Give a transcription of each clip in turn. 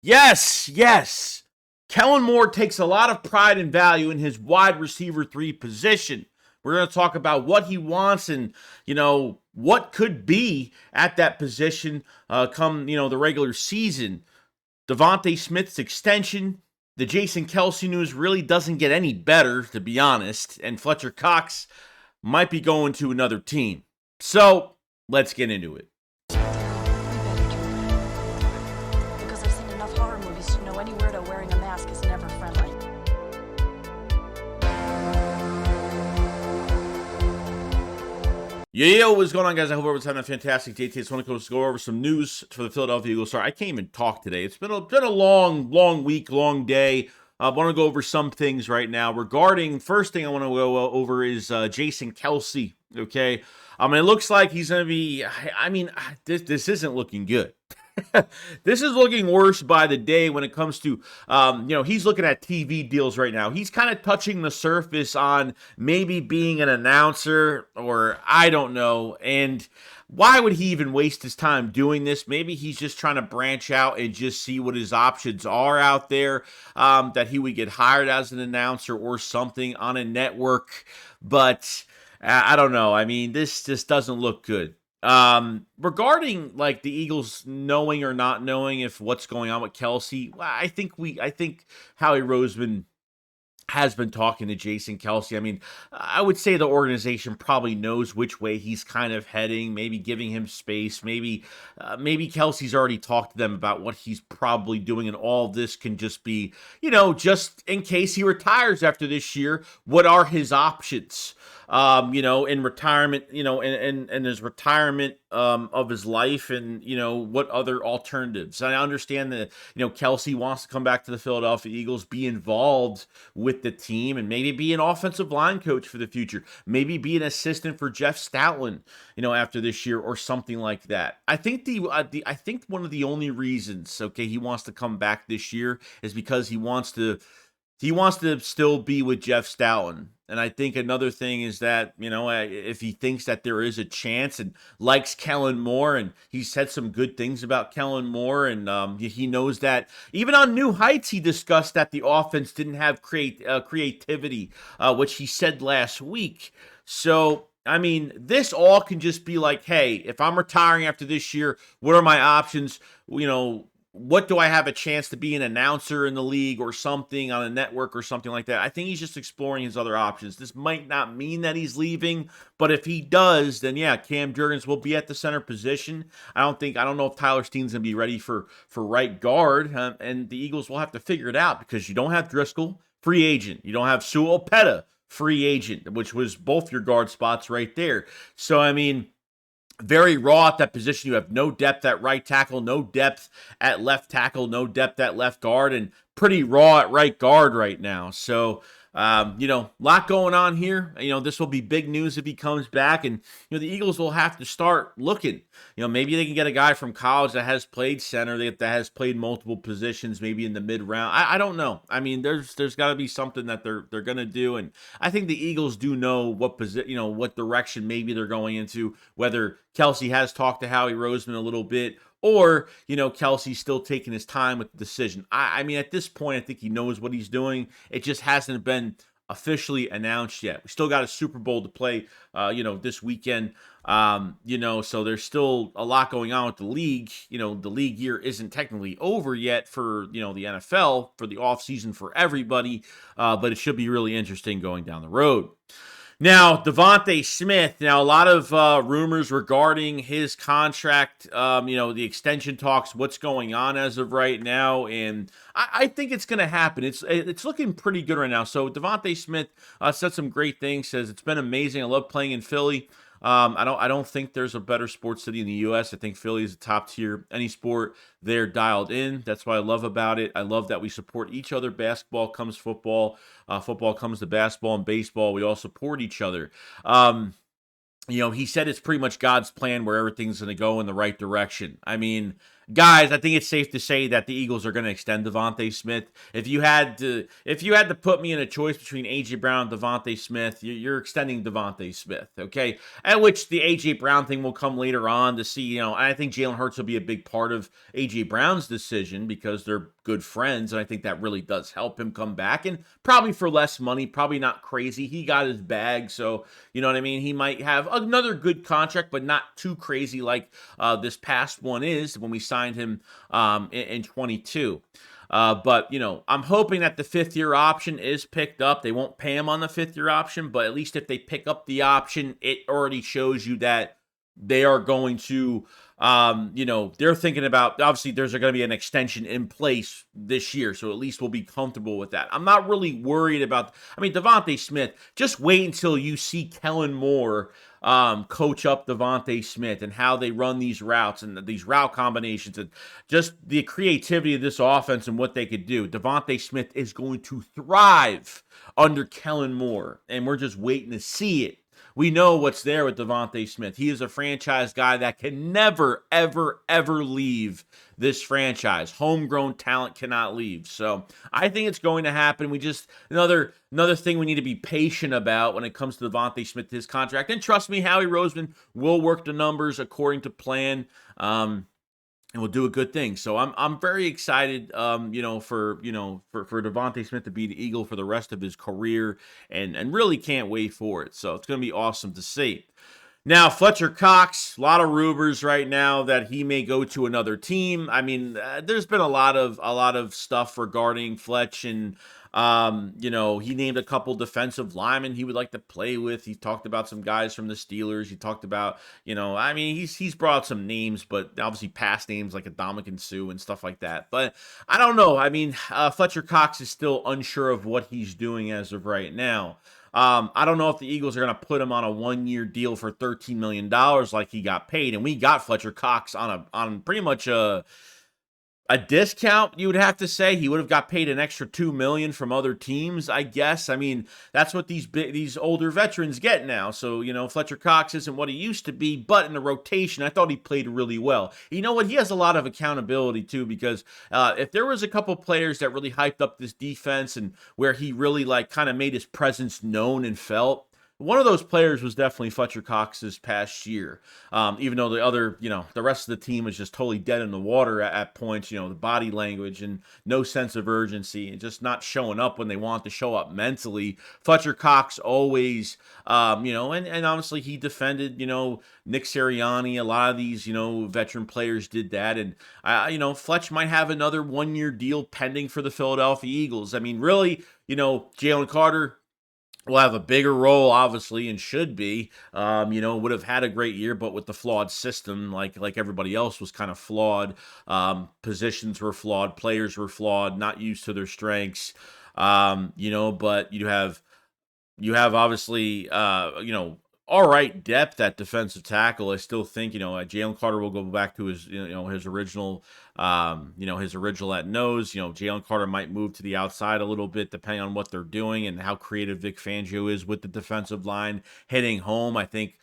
Yes, yes. Kellen Moore takes a lot of pride and value in his wide receiver 3 position. We're going to talk about what he wants and, what could be at that position come, the regular season. Devonta Smith's extension, the Jason Kelce news really doesn't get any better, to be honest, and Fletcher Cox might be going to another team. So, let's get into it. Because I've seen enough horror movies to know any weirdo wearing a mask is never friendly. Yo, what's going on, guys? I hope everyone's having a fantastic day today. I just want to go over some news for the Philadelphia Eagles. Sorry, I can't even talk today. It's been a long week, long day. I want to go over some things right now. First thing I want to go over is Jason Kelce, okay? It looks like he's going to be, this isn't looking good. This is looking worse by the day when it comes to, he's looking at TV deals right now. He's kind of touching the surface on maybe being an announcer or I don't know. And why would he even waste his time doing this? Maybe he's just trying to branch out and just see what his options are out there, that he would get hired as an announcer or something on a network. But I don't know. This just doesn't look good. Regarding like the Eagles knowing or not knowing if what's going on with Kelce, I think Howie Roseman has been talking to Jason Kelce. I would say the organization probably knows which way he's kind of heading, maybe giving him space. Maybe Kelce's already talked to them about what he's probably doing, and all of this can just be, just in case he retires after this year, what are his options? In retirement, and his retirement of his life, and what other alternatives. I understand that Kelce wants to come back to the Philadelphia Eagles, be involved with the team, and maybe be an offensive line coach for the future. Maybe be an assistant for Jeff Stoutland, after this year or something like that. I think I think one of the only reasons, he wants to come back this year is because he wants to still be with Jeff Stoutland. And I think another thing is that, if he thinks that there is a chance and likes Kell Moore, and he said some good things about Kell Moore, and he knows that even on New Heights, he discussed that the offense didn't have creativity, which he said last week. So, this all can just be like, hey, if I'm retiring after this year, what are my options? What do I have a chance to be an announcer in the league or something on a network or something like that? I think he's just exploring his other options. This might not mean that he's leaving, but if he does, then yeah, Cam Jurgens will be at the center position. I don't know if Tyler Steen's going to be ready for right guard, and the Eagles will have to figure it out because you don't have Driscoll, free agent. You don't have Sewell Petta, free agent, which was both your guard spots right there. So, very raw at that position. You have no depth at right tackle, no depth at left tackle, no depth at left guard, and pretty raw at right guard right now. So, lot going on here. This will be big news if he comes back, and the Eagles will have to start looking. Maybe they can get a guy from college that has played center, that has played multiple positions, maybe in the mid round. I don't know. There's got to be something that they're gonna do, and I think the Eagles do know what position, what direction maybe they're going into. Whether Kelce has talked to Howie Roseman a little bit, or, Kelce's still taking his time with the decision. At this point, I think he knows what he's doing. It just hasn't been officially announced yet. We still got a Super Bowl to play, this weekend. So there's still a lot going on with the league. The league year isn't technically over yet for, the NFL, for the offseason for everybody. But it should be really interesting going down the road. Now, Devonta Smith, a lot of rumors regarding his contract, the extension talks, what's going on as of right now, and I think it's going to happen. It's looking pretty good right now. So Devonta Smith said some great things, says it's been amazing. I love playing in Philly. I don't think there's a better sports city in the U.S. I think Philly is a top tier. Any sport, they're dialed in. That's what I love about it. I love that we support each other. Basketball comes football. Football comes to basketball, and baseball, we all support each other. He said it's pretty much God's plan where everything's going to go in the right direction. guys, I think it's safe to say that the Eagles are going to extend Devonta Smith. If you had to put me in a choice between AJ Brown and Devonta Smith, you're extending Devonta Smith, okay? At which the AJ Brown thing will come later on to see, I think Jalen Hurts will be a big part of AJ Brown's decision because they're good friends, and I think that really does help him come back, and probably for less money, probably not crazy. He got his bag, so you know what I mean? He might have another good contract, but not too crazy like this past one is when we signed him in 22. But, I'm hoping that the fifth-year option is picked up. They won't pay him on the fifth-year option, but at least if they pick up the option, it already shows you that they are going to, they're thinking about, obviously, there's going to be an extension in place this year, so at least we'll be comfortable with that. I'm not really worried about, Devonta Smith, just wait until you see Kell Moore coach up Devonta Smith and how they run these routes and these route combinations and just the creativity of this offense and what they could do. Devonta Smith is going to thrive under Kell Moore, and we're just waiting to see it. We know what's there with Devonta Smith. He is a franchise guy that can never, ever, ever leave this franchise. Homegrown talent cannot leave. So I think it's going to happen. We just, another thing we need to be patient about when it comes to Devonta Smith, his contract. And trust me, Howie Roseman will work the numbers according to plan. And we'll do a good thing. So I'm very excited, for Devonta Smith to be the Eagle for the rest of his career, and really can't wait for it. So it's going to be awesome to see. Now, Fletcher Cox, a lot of rumors right now that he may go to another team. There's been a lot of stuff regarding Fletch, and he named a couple defensive linemen he would like to play with. He talked about some guys from the Steelers. He talked about, he's brought up some names, but obviously past names like Ndamukong Suh and stuff like that. But I don't know. Fletcher Cox is still unsure of what he's doing as of right now. I don't know if the Eagles are going to put him on a 1-year deal for $13 million like he got paid. And we got Fletcher Cox on pretty much a discount, you would have to say. He would have got paid an extra $2 million from other teams, I guess. That's what these older veterans get now. So, Fletcher Cox isn't what he used to be, but in the rotation, I thought he played really well. You know what? He has a lot of accountability, too, because if there was a couple players that really hyped up this defense and where he really, kind of made his presence known and felt, one of those players was definitely Fletcher Cox this past year. Even though the other, the rest of the team was just totally dead in the water at points, the body language and no sense of urgency and just not showing up when they want to show up mentally. Fletcher Cox always, and honestly, he defended, Nick Sirianni. A lot of these, veteran players did that. And, Fletch might have another 1-year deal pending for the Philadelphia Eagles. Really, Jalen Carter will have a bigger role, obviously, and should be. Would have had a great year, but with the flawed system, like everybody else was kind of flawed. Positions were flawed, players were flawed, not used to their strengths. But you have obviously, all right depth at defensive tackle. I still think, Jalen Carter will go back to his, his original, his original at nose. Jalen Carter might move to the outside a little bit depending on what they're doing and how creative Vic Fangio is with the defensive line hitting home. I think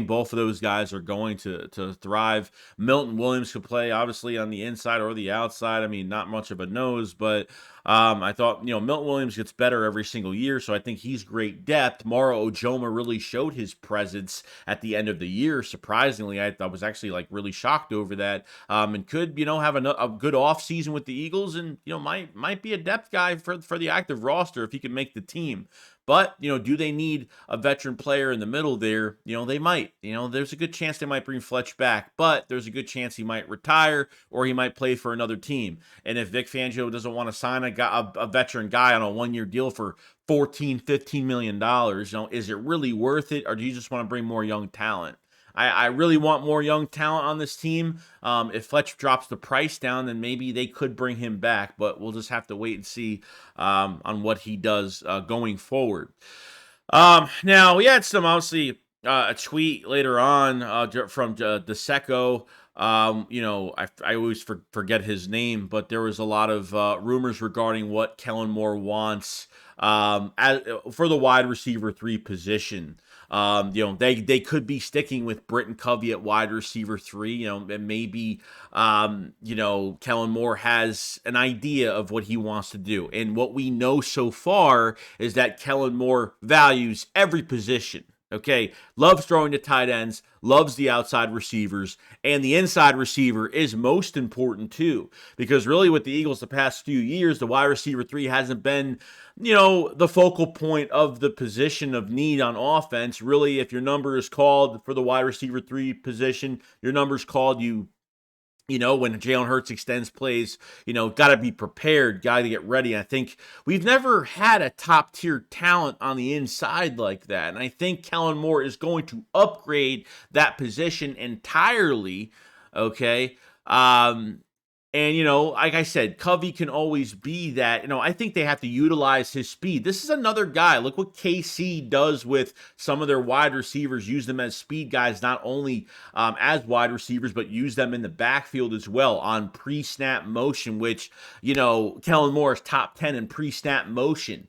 both of those guys are going to thrive. Milton Williams could play obviously on the inside or the outside. Not much of a nose, but I thought, Milton Williams gets better every single year, so I think he's great depth. Moro Ojomo really showed his presence at the end of the year. Surprisingly, I was actually really shocked over that, and could, have a good off season with the Eagles, and, might be a depth guy for the active roster if he can make the team. But, do they need a veteran player in the middle there? They might. There's a good chance they might bring Fletch back, but there's a good chance he might retire or he might play for another team. And if Vic Fangio doesn't want to sign a veteran guy on a 1-year deal for $14-15 million, is it really worth it, or do you just want to bring more young talent? I really want more young talent on this team. If Fletch drops the price down, then maybe they could bring him back, but we'll just have to wait and see on what he does going forward. Now, we had some, obviously, a tweet later on from DeSecco. I always forget his name, but there was a lot of rumors regarding what Kell Moore wants for the wide receiver 3 position. They could be sticking with Britton Covey at wide receiver 3, and maybe, Kellen Moore has an idea of what he wants to do. And what we know so far is that Kellen Moore values every position. Okay, loves throwing to tight ends, loves the outside receivers, and the inside receiver is most important too. Because really with the Eagles the past few years, the wide receiver 3 hasn't been, the focal point of the position of need on offense. Really, if your number is called for the wide receiver 3 position, your number's called, when Jalen Hurts extends plays, got to be prepared, got to get ready. I think we've never had a top-tier talent on the inside like that. And I think Kellen Moore is going to upgrade that position entirely, okay? Like I said, Covey can always be that. I think they have to utilize his speed. This is another guy. Look what KC does with some of their wide receivers. Use them as speed guys, not only as wide receivers, but use them in the backfield as well on pre-snap motion, which, Kellen Moore is top 10 in pre-snap motion.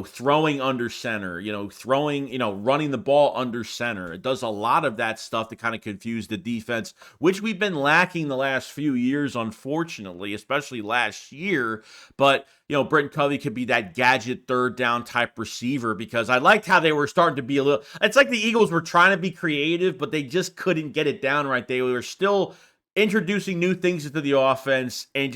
Throwing under center, running the ball under center. It does a lot of that stuff to kind of confuse the defense, which we've been lacking the last few years, unfortunately, especially last year. But, Britton Covey could be that gadget third down type receiver, because I liked how they were starting to be it's like the Eagles were trying to be creative, but they just couldn't get it down right. They were still introducing new things into the offense, and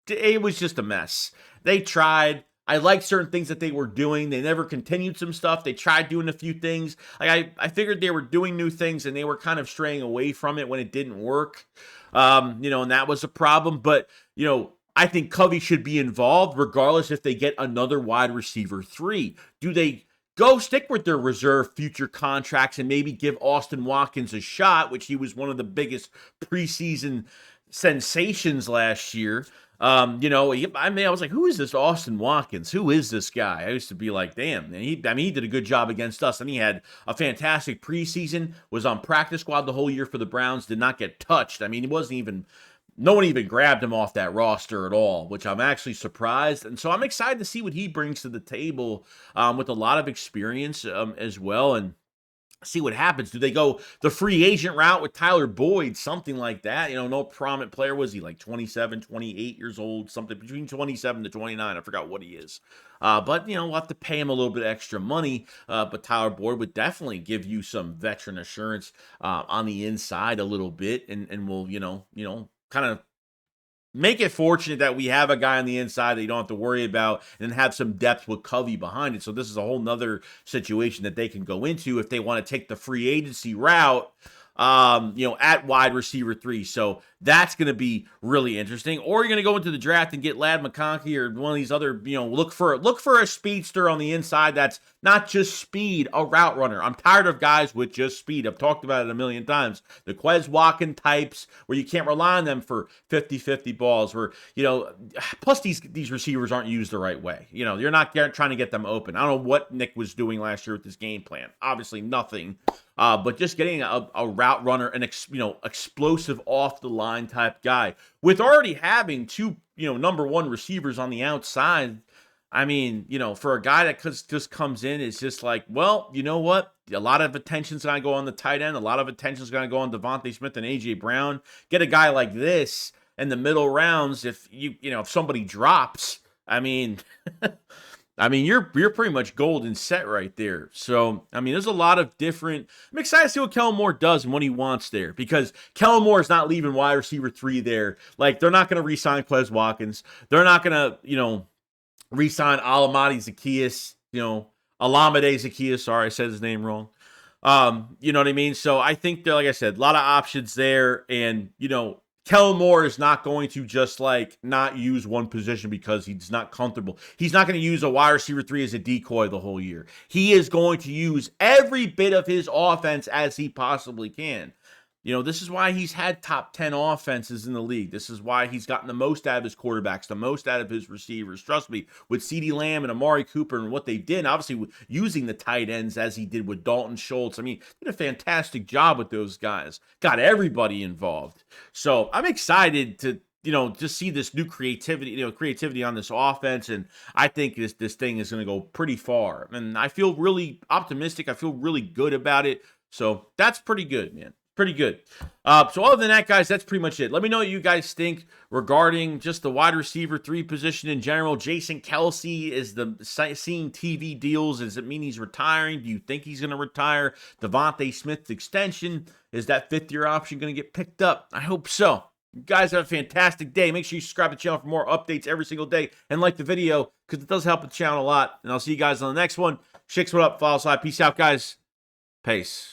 it was just a mess. They tried. I liked certain things that they were doing. They never continued some stuff. They tried doing a few things. I figured they were doing new things, and they were kind of straying away from it when it didn't work. And that was a problem. But, I think Covey should be involved regardless if they get another wide receiver 3. Do they go stick with their reserve future contracts and maybe give Austin Watkins a shot, which he was one of the biggest preseason sensations last year? I was like, who is this Austin Watkins? Who is this guy? I used to be like, damn. And he did a good job against us. And he had a fantastic preseason, was on practice squad the whole year for the Browns, did not get touched. No one even grabbed him off that roster at all, which I'm actually surprised. And so I'm excited to see what he brings to the table with a lot of experience as well. And see what happens. Do they go the free agent route with Tyler Boyd, something like that? No prominent player. Was he like 27, 28 years old, something between 27 to 29? I forgot what he is. But we'll have to pay him a little bit extra money. But Tyler Boyd would definitely give you some veteran assurance on the inside a little bit, and will, kind of make it fortunate that we have a guy on the inside that you don't have to worry about, and have some depth with Covey behind it. So this is a whole nother situation that they can go into if they want to take the free agency route, at wide receiver 3. So that's going to be really interesting. Or you're going to go into the draft and get Ladd McConkey or one of these other, look for a speedster on the inside that's not just speed, a route runner. I'm tired of guys with just speed. I've talked about it a million times. The Quez Watkins types where you can't rely on them for 50-50 balls where, plus these receivers aren't used the right way. You're not trying to get them open. I don't know what Nick was doing last year with his game plan. Obviously nothing. But just getting a route runner, an explosive off the line type guy, with already having two number one receivers on the outside. For a guy that just comes in, it's just like, well, you know what? A lot of attention's going to go on the tight end. A lot of attention's going to go on Devonta Smith and A.J. Brown. Get a guy like this in the middle rounds. If if somebody drops, you're pretty much golden set right there. So, there's a lot of different. I'm excited to see what Kell Moore does and what he wants there, because Kell Moore is not leaving wide receiver 3 there. Like, they're not going to re-sign Quez Watkins. They're not going to, re-sign Alameda Zaccheaus, Alameda Zaccheaus. Sorry, I said his name wrong. You know what I mean? So I think that, like I said, a lot of options there, and Kell Moore is not going to just not use one position because he's not comfortable. He's not going to use a wide receiver 3 as a decoy the whole year. He is going to use every bit of his offense as he possibly can. This is why he's had top 10 offenses in the league. This is why he's gotten the most out of his quarterbacks, the most out of his receivers. Trust me, with CeeDee Lamb and Amari Cooper and what they did, obviously using the tight ends as he did with Dalton Schultz. Did a fantastic job with those guys. Got everybody involved. So I'm excited to just see this new creativity on this offense. And I think this thing is going to go pretty far. And I feel really optimistic. I feel really good about it. So that's pretty good, man. Pretty good. So other than that, guys, that's pretty much it. Let me know what you guys think regarding just the wide receiver 3 position in general. Jason Kelce is seeing TV deals. Does it mean he's retiring? Do you think he's going to retire? Devonte Smith's extension, is that 5th-year option going to get picked up? I hope so. You guys have a fantastic day. Make sure you subscribe to the channel for more updates every single day and like the video because it does help the channel a lot. And I'll see you guys on the next one. Shicks, what up? Follow us live. Peace out, guys. Peace.